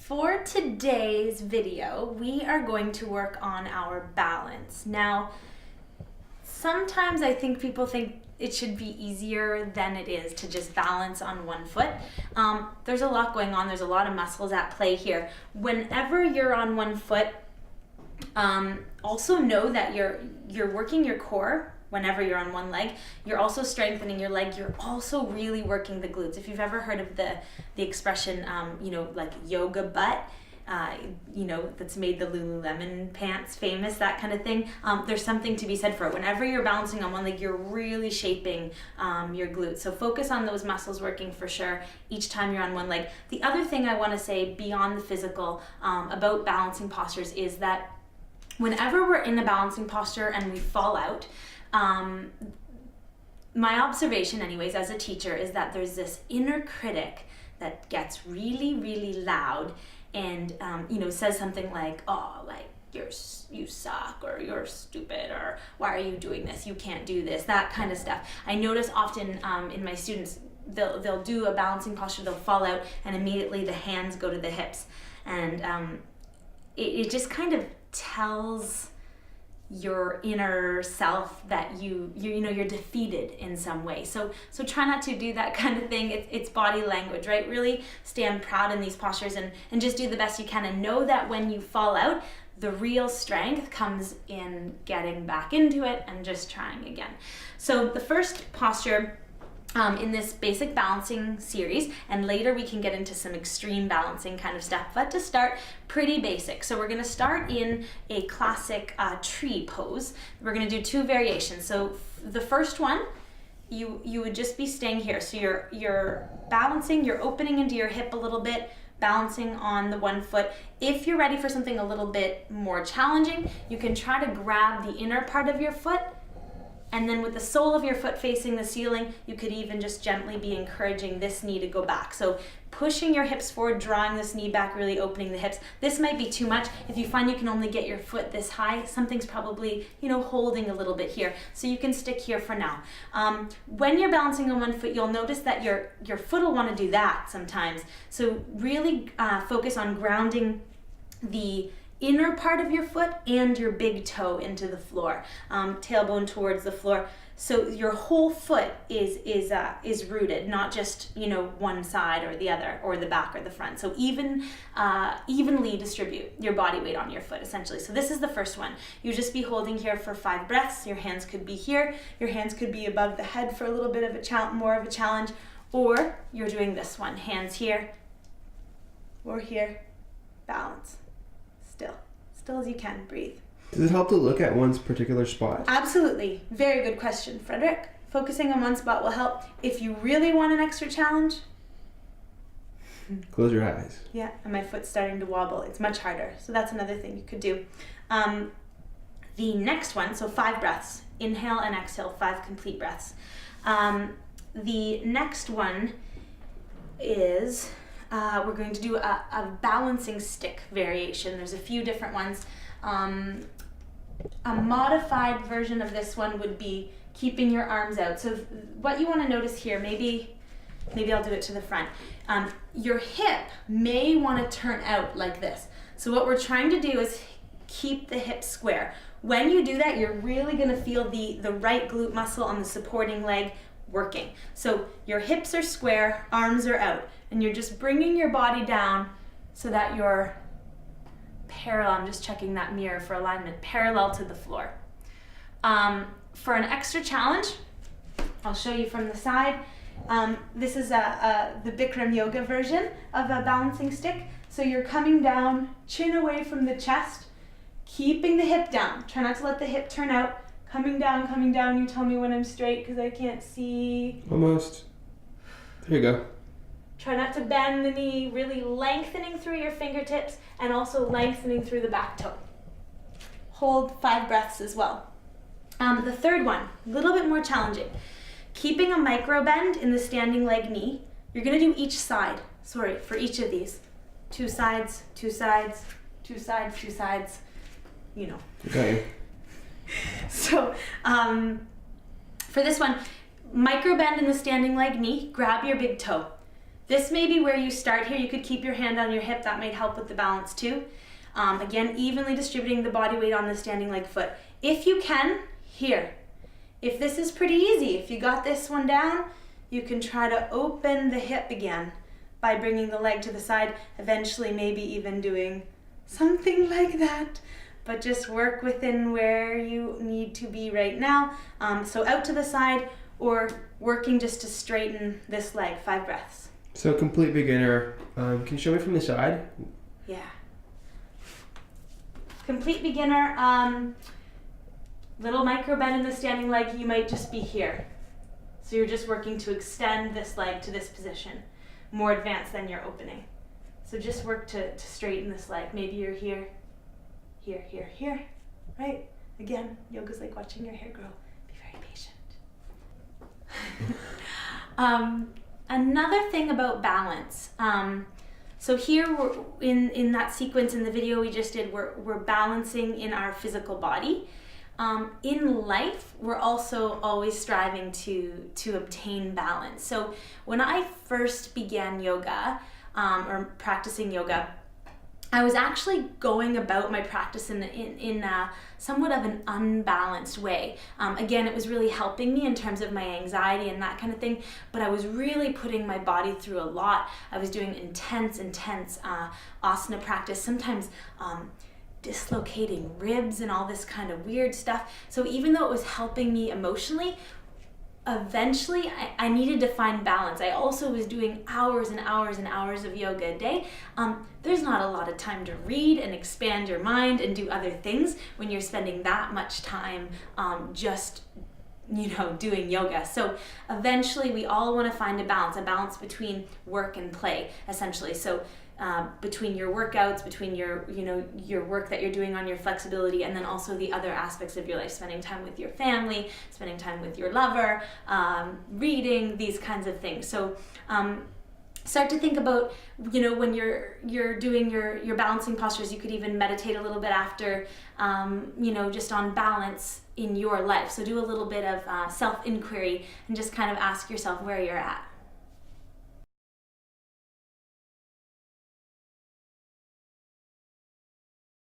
For today's video, we are going to work on our balance. Now, sometimes I think people think it should be easier than it is to just balance on one foot. There's a lot going on. There's a lot of muscles at play here. Whenever you're on one foot, also know that you're working your core. Whenever you're on one leg, you're also strengthening your leg. You're also really working the glutes. If you've ever heard of the expression, like yoga butt, that's made the Lululemon pants famous, that kind of thing. There's something to be said for it. Whenever you're balancing on one leg, you're really shaping your glutes. So focus on those muscles working for sure each time you're on one leg. The other thing I want to say beyond the physical about balancing postures is that whenever we're in a balancing posture and we fall out, my observation anyways as a teacher is that there's this inner critic that gets really, really loud and, says something like, oh, like, you suck, or you're stupid, or why are you doing this? You can't do this, that kind of stuff. I notice often in my students, they'll do a balancing posture, they'll fall out, and immediately the hands go to the hips. And it just kind of tells your inner self that you're defeated in some way. So try not to do that kind of thing. It's body language, right? Really stand proud in these postures and just do the best you can, and know that when you fall out, the real strength comes in getting back into it and just trying again. So the first posture in this basic balancing series, and later we can get into some extreme balancing kind of stuff, but to start, pretty basic. So we're going to start in a classic tree pose. We're going to do two variations. So the first one, you would just be staying here. So you're balancing, you're opening into your hip a little bit, balancing on the one foot. If you're ready for something a little bit more challenging, you can try to grab the inner part of your foot, and then with the sole of your foot facing the ceiling, you could even just gently be encouraging this knee to go back. So pushing your hips forward, drawing this knee back, really opening the hips. This might be too much. If you find you can only get your foot this high, something's probably, holding a little bit here. So you can stick here for now. When you're balancing on one foot, you'll notice that your foot will want to do that sometimes. So really focus on grounding the inner part of your foot and your big toe into the floor, tailbone towards the floor. So your whole foot is rooted, not just one side or the other, or the back or the front. So evenly distribute your body weight on your foot, essentially. So this is the first one. You just be holding here for 5 breaths. Your hands could be here. Your hands could be above the head for a little bit of more of a challenge, or you're doing this one, hands here or here, balance. Still as you can, breathe. Does it help to look at one's particular spot? Absolutely. Very good question, Frederick. Focusing on one spot will help. If you really want an extra challenge, close your eyes. Yeah, and my foot's starting to wobble. It's much harder. So that's another thing you could do. The next one, so 5 breaths. Inhale and exhale, 5 complete breaths. The next one is we're going to do a balancing stick variation. There's a few different ones. A modified version of this one would be keeping your arms out. So what you want to notice here, maybe I'll do it to the front. Your hip may want to turn out like this. So what we're trying to do is keep the hip square. When you do that, you're really going to feel the right glute muscle on the supporting leg working. So your hips are square, arms are out, and you're just bringing your body down so that you're parallel. I'm just checking that mirror for alignment, parallel to the floor. For an extra challenge, I'll show you from the side. This is the Bikram yoga version of a balancing stick. So you're coming down, chin away from the chest, keeping the hip down. Try not to let the hip turn out. Coming down. You tell me when I'm straight because I can't see. Almost. There you go. Try not to bend the knee, really lengthening through your fingertips and also lengthening through the back toe. Hold 5 breaths as well. The third one, a little bit more challenging. Keeping a micro bend in the standing leg knee. You're going to do each side. For each of these. 2 sides, 2 sides, 2 sides, 2 sides. Okay. So for this one, micro bend in the standing leg knee, grab your big toe. This may be where you start here. You could keep your hand on your hip. That might help with the balance too. Again, evenly distributing the body weight on the standing leg foot. If you can, here. If this is pretty easy, if you got this one down, you can try to open the hip again by bringing the leg to the side, eventually maybe even doing something like that. But just work within where you need to be right now. So out to the side or working just to straighten this leg. 5 breaths. So complete beginner. Can you show me from the side? Yeah. Complete beginner. Little micro bend in the standing leg, you might just be here. So you're just working to extend this leg to this position. More advanced than your opening. So just work to straighten this leg. Maybe you're here, here, here, here, right? Again, yoga's like watching your hair grow. Be very patient. Another thing about balance. So here we're in that sequence in the video we just did, we're balancing in our physical body. In life, we're also always striving to obtain balance. So when I first began yoga, or practicing yoga, I was actually going about my practice in somewhat of an unbalanced way. Again, it was really helping me in terms of my anxiety and that kind of thing, but I was really putting my body through a lot. I was doing intense asana practice, sometimes dislocating ribs and all this kind of weird stuff. So even though it was helping me emotionally, eventually I needed to find balance. I also was doing hours and hours and hours of yoga a day. There's not a lot of time to read and expand your mind and do other things when you're spending that much time just doing yoga. So eventually we all want to find a balance between work and play, essentially. So between your workouts, between your work that you're doing on your flexibility, and then also the other aspects of your life, spending time with your family, spending time with your lover, reading, these kinds of things. So start to think about, when you're doing your balancing postures, you could even meditate a little bit after, just on balance in your life. So do a little bit of self-inquiry and just kind of ask yourself where you're at.